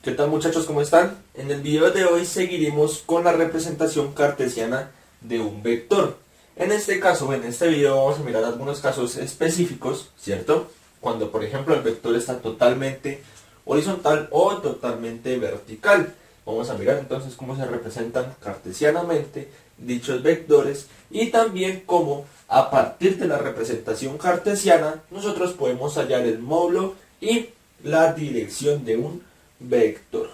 ¿Qué tal muchachos? ¿Cómo están? En el video de hoy seguiremos con la representación cartesiana de un vector. En este caso, en este video vamos a mirar algunos casos específicos, ¿cierto? Cuando por ejemplo el vector está totalmente horizontal o totalmente vertical. Vamos a mirar entonces cómo se representan cartesianamente dichos vectores y también cómo a partir de la representación cartesiana nosotros podemos hallar el módulo y la dirección de un vector.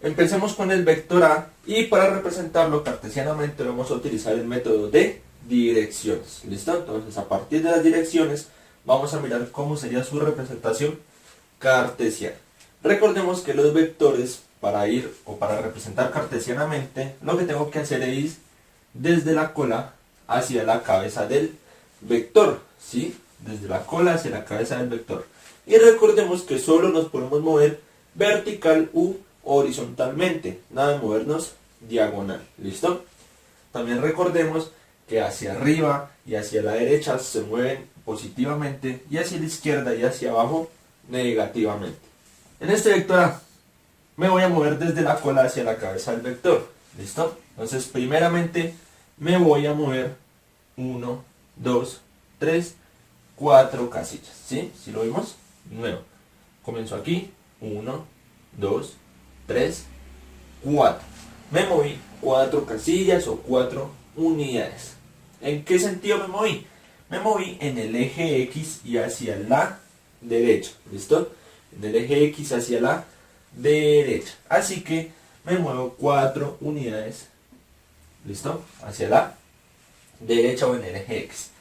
Empecemos con el vector A y para representarlo cartesianamente vamos a utilizar el método de direcciones. ¿Listo? Entonces a partir de las direcciones vamos a mirar cómo sería su representación cartesiana. Recordemos que los vectores para ir o para representar cartesianamente lo que tengo que hacer es ir desde la cola hacia la cabeza del vector, ¿sí? Desde la cola hacia la cabeza del vector. Y recordemos que solo nos podemos mover vertical u horizontalmente, nada de movernos diagonal, ¿listo? También recordemos que hacia arriba y hacia la derecha se mueven positivamente y hacia la izquierda y hacia abajo negativamente. En este vector A me voy a mover desde la cola hacia la cabeza del vector, ¿listo? Entonces primeramente me voy a mover 1, 2, 3, 4 casillas, ¿sí? ¿Sí lo vimos? Nuevo. Comienzo aquí, 1, 2, 3, 4. Me moví 4 casillas o 4 unidades. ¿En qué sentido me moví? Me moví en el eje X y hacia la derecha, ¿listo? En el eje X hacia la derecha. Así que me muevo 4 unidades, ¿listo? Hacia la derecha o en el eje X.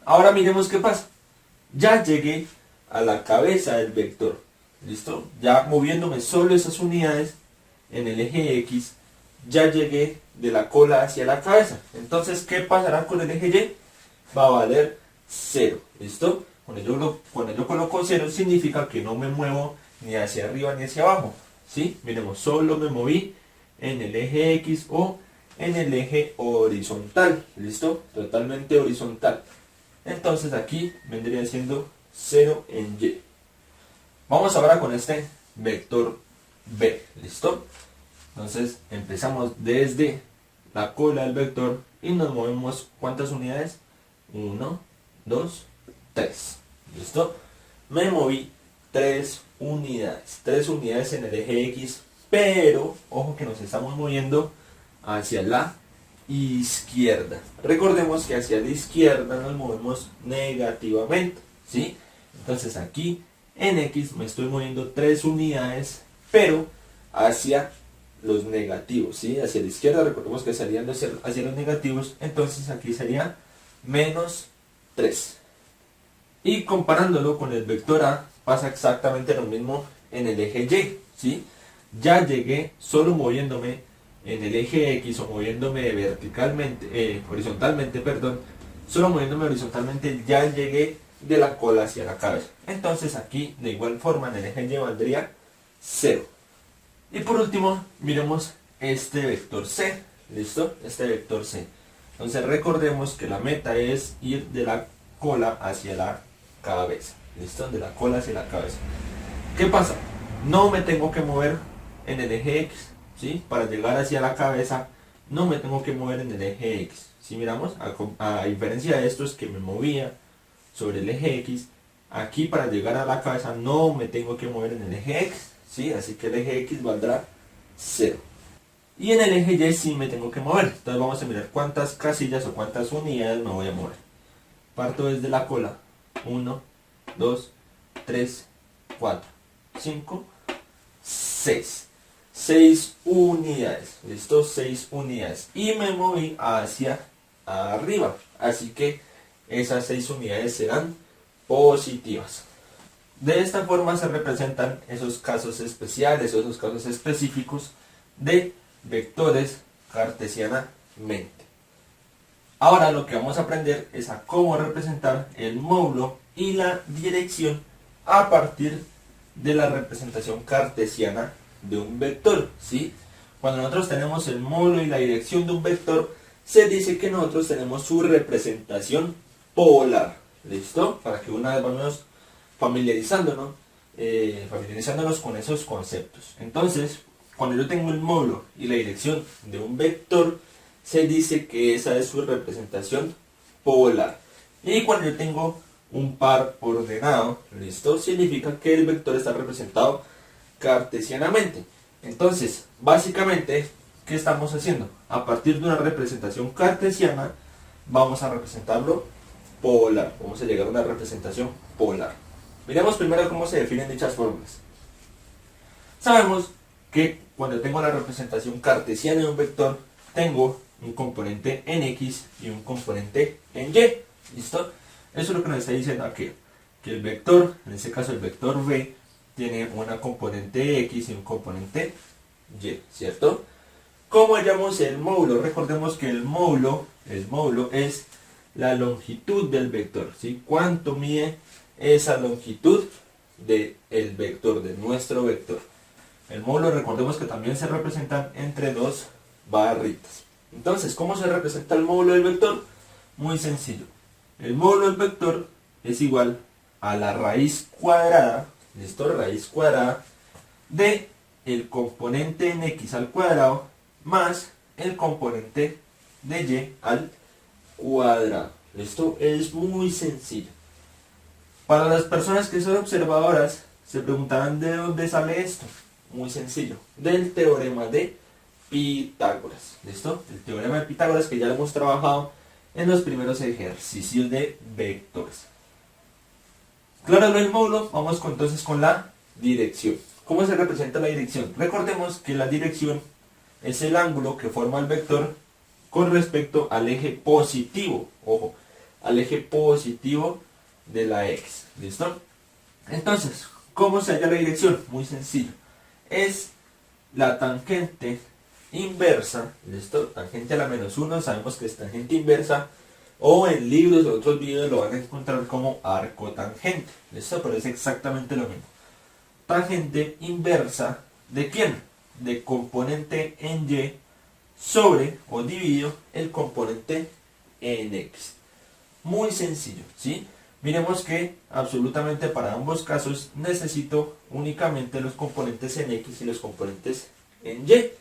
Ahora miremos qué pasa. Ya llegué a la cabeza del vector, ¿listo? Ya moviéndome solo esas unidades en el eje X, ya llegué de la cola hacia la cabeza. Entonces, ¿qué pasará con el eje Y? Va a valer 0, ¿listo? Cuando yo coloco 0 significa que no me muevo ni hacia arriba ni hacia abajo, ¿sí? Miremos, solo me moví en el eje X o en el eje horizontal, ¿listo? Totalmente horizontal. Entonces aquí vendría siendo 0 en Y. Vamos ahora con este vector B, ¿listo? Entonces empezamos desde la cola del vector y nos movemos ¿cuántas unidades? 1, 2, 3, ¿listo? Me moví 3 unidades en el eje X, pero ojo que nos estamos moviendo hacia la izquierda. Recordemos que hacia la izquierda nos movemos negativamente, ¿sí? Entonces aquí en X me estoy moviendo 3 unidades, pero hacia los negativos, ¿sí? Hacia la izquierda, recordemos que serían hacia los negativos, entonces aquí sería menos 3. Y comparándolo con el vector A, pasa exactamente lo mismo en el eje Y, ¿sí? Ya llegué solo moviéndome en el eje X o moviéndome horizontalmente, perdón, solo moviéndome horizontalmente ya llegué de la cola hacia la cabeza. Entonces aquí de igual forma en el eje Y valdría 0. Y por último miremos este vector C, ¿listo? Este vector C. Entonces recordemos que la meta es ir de la cola hacia la cabeza, ¿listo? De la cola hacia la cabeza. ¿Qué pasa? No me tengo que mover en el eje X, ¿sí? Para llegar hacia la cabeza no me tengo que mover en el eje X. Si miramos, a diferencia de esto es que me movía sobre el eje X, aquí para llegar a la cabeza no me tengo que mover en el eje X, ¿sí? Así que el eje X valdrá 0. Y en el eje Y sí me tengo que mover. Entonces vamos a mirar cuántas casillas o cuántas unidades me voy a mover. Parto desde la cola. 1, 2, 3, 4, 5, 6. 6 unidades, ¿listo? 6 unidades. Y me moví hacia arriba. Así que esas 6 unidades serán positivas. De esta forma se representan esos casos especiales o esos casos específicos de vectores cartesianamente. Ahora lo que vamos a aprender es a cómo representar el módulo y la dirección a partir de la representación cartesiana de un vector, ¿sí? Cuando nosotros tenemos el módulo y la dirección de un vector, se dice que nosotros tenemos su representación polar, ¿listo? Para que una vez vamos familiarizándonos familiarizándonos con esos conceptos. Entonces, cuando yo tengo el módulo y la dirección de un vector, se dice que esa es su representación polar. Y cuando yo tengo un par ordenado, ¿listo? Significa que el vector está representado cartesianamente. Entonces, básicamente, ¿qué estamos haciendo? A partir de una representación cartesiana, vamos a representarlo polar. Vamos a llegar a una representación polar. Miremos primero cómo se definen dichas fórmulas. Sabemos que cuando tengo la representación cartesiana de un vector, tengo un componente en X y un componente en Y. ¿Listo? Eso es lo que nos está diciendo aquí. Que el vector, en este caso el vector V, tiene una componente X y un componente Y, ¿cierto? ¿Cómo hallamos el módulo? Recordemos que el módulo es la longitud del vector, ¿sí? ¿Cuánto mide esa longitud del vector, de nuestro vector? El módulo, recordemos que también se representan entre dos barritas. Entonces, ¿cómo se representa el módulo del vector? Muy sencillo. El módulo del vector es igual a la raíz cuadrada, ¿listo? Raíz cuadrada de el componente en X al cuadrado más el componente de Y al cuadrado. Esto es muy sencillo. Para las personas que son observadoras, se preguntarán de dónde sale esto. Muy sencillo. Del teorema de Pitágoras. ¿Listo? El teorema de Pitágoras que ya lo hemos trabajado en los primeros ejercicios de vectores. Claro lo del módulo, vamos entonces con la dirección. ¿Cómo se representa la dirección? Recordemos que la dirección es el ángulo que forma el vector con respecto al eje positivo. Ojo, al eje positivo de la X. ¿Listo? Entonces, ¿cómo se halla la dirección? Muy sencillo. Es la tangente inversa, ¿listo? Tangente a la menos 1, sabemos que es tangente inversa, o en libros o otros videos lo van a encontrar como arco tangente, ¿listo? Pero es exactamente lo mismo. Tangente inversa, ¿de quién? De componente en Y sobre o dividido el componente en X. Muy sencillo, ¿sí? Miremos que absolutamente para ambos casos necesito únicamente los componentes en X y los componentes en Y.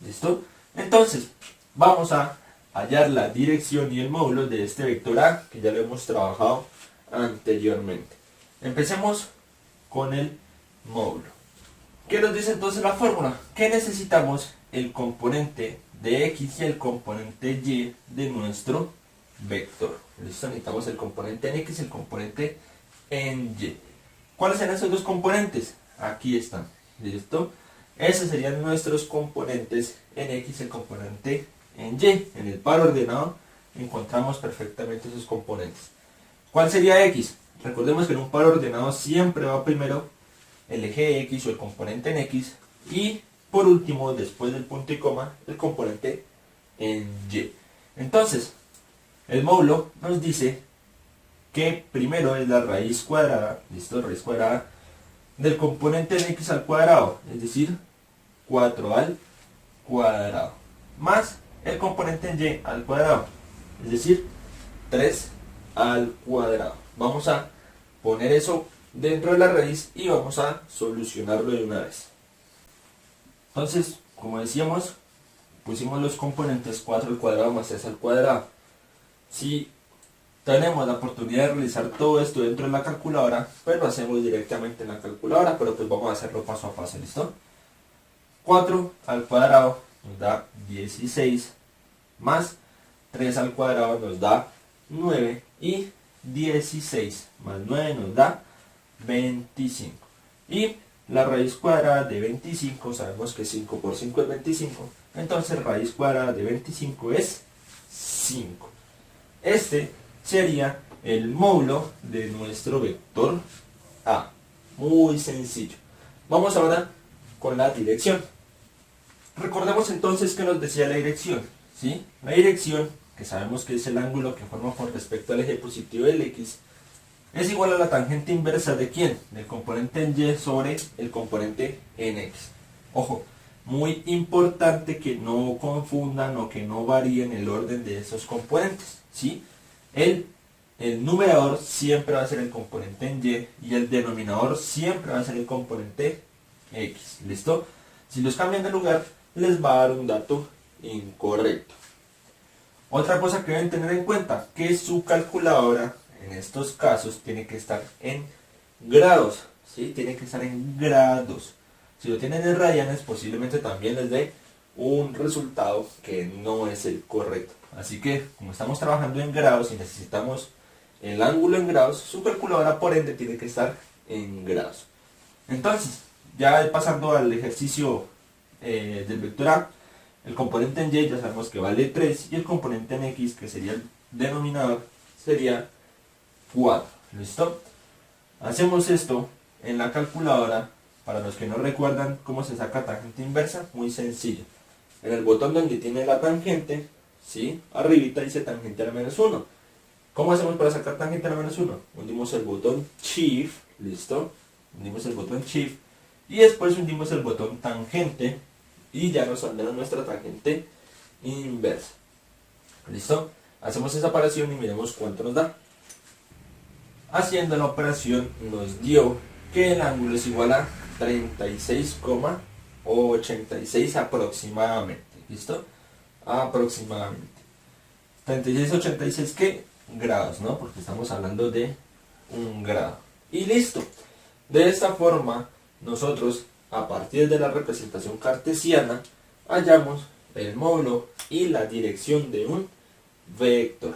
¿Listo? Entonces, vamos a hallar la dirección y el módulo de este vector A, que ya lo hemos trabajado anteriormente. Empecemos con el módulo. ¿Qué nos dice entonces la fórmula? Que necesitamos el componente de X y el componente Y de nuestro vector. ¿Listo? Necesitamos el componente en X y el componente en Y. ¿Cuáles serán esos dos componentes? Aquí están. ¿Listo? Esos serían nuestros componentes en X y el componente en Y. En el par ordenado encontramos perfectamente esos componentes. ¿Cuál sería X? Recordemos que en un par ordenado siempre va primero el eje X o el componente en X y por último, después del punto y coma, el componente en Y. Entonces, el módulo nos dice que primero es la raíz cuadrada, ¿listo? Raíz cuadrada del componente en X al cuadrado, es decir, 4 al cuadrado, más el componente en Y al cuadrado, es decir, 3 al cuadrado. Vamos a poner eso dentro de la raíz y vamos a solucionarlo de una vez. Entonces, como decíamos, pusimos los componentes 4 al cuadrado más 3 al cuadrado. Si tenemos la oportunidad de realizar todo esto dentro de la calculadora, pues lo hacemos directamente en la calculadora, pero pues vamos a hacerlo paso a paso, ¿listo? 4 al cuadrado nos da 16, más 3 al cuadrado nos da 9, y 16 más 9 nos da 25. Y la raíz cuadrada de 25, sabemos que 5 por 5 es 25, entonces raíz cuadrada de 25 es 5. Este sería el módulo de nuestro vector A. Muy sencillo. Vamos ahora con la dirección. Recordemos entonces que nos decía la dirección, ¿sí? La dirección, que sabemos que es el ángulo que forma con respecto al eje positivo del X, es igual a la tangente inversa de ¿quién? Del componente en Y sobre el componente en X. Ojo, muy importante que no confundan o que no varíen el orden de esos componentes, ¿sí? El el numerador siempre va a ser el componente en y el denominador siempre va a ser el componente x. ¿Listo? Si los cambian de lugar, les va a dar un dato incorrecto. Otra cosa que deben tener en cuenta, que su calculadora en estos casos tiene que estar en grados, ¿sí? Tiene que estar en grados. Si lo tienen en radianes, posiblemente también les dé un resultado que no es el correcto. Así que, como estamos trabajando en grados y necesitamos el ángulo en grados, su calculadora por ende tiene que estar en grados. Entonces, ya pasando al ejercicio del vector A, el componente en y ya sabemos que vale 3 y el componente en x, que sería el denominador, sería 4. ¿Listo? Hacemos esto en la calculadora. Para los que no recuerdan cómo se saca tangente inversa, muy sencillo. En el botón donde tiene la tangente, ¿sí? Arribita dice tangente a la menos 1. ¿Cómo hacemos para sacar tangente a la menos 1? Hundimos el botón Shift, ¿listo? Hundimos el botón Shift y después hundimos el botón tangente y ya nos saldrá nuestra tangente inversa. ¿Listo? Hacemos esa operación y miremos cuánto nos da. Haciendo la operación nos dio que el ángulo es igual a 36,86 aproximadamente. ¿Listo? Aproximadamente. 36,86 ¿qué? Grados, ¿no? Porque estamos hablando de un grado. Y listo. De esta forma, nosotros, a partir de la representación cartesiana, hallamos el módulo y la dirección de un vector.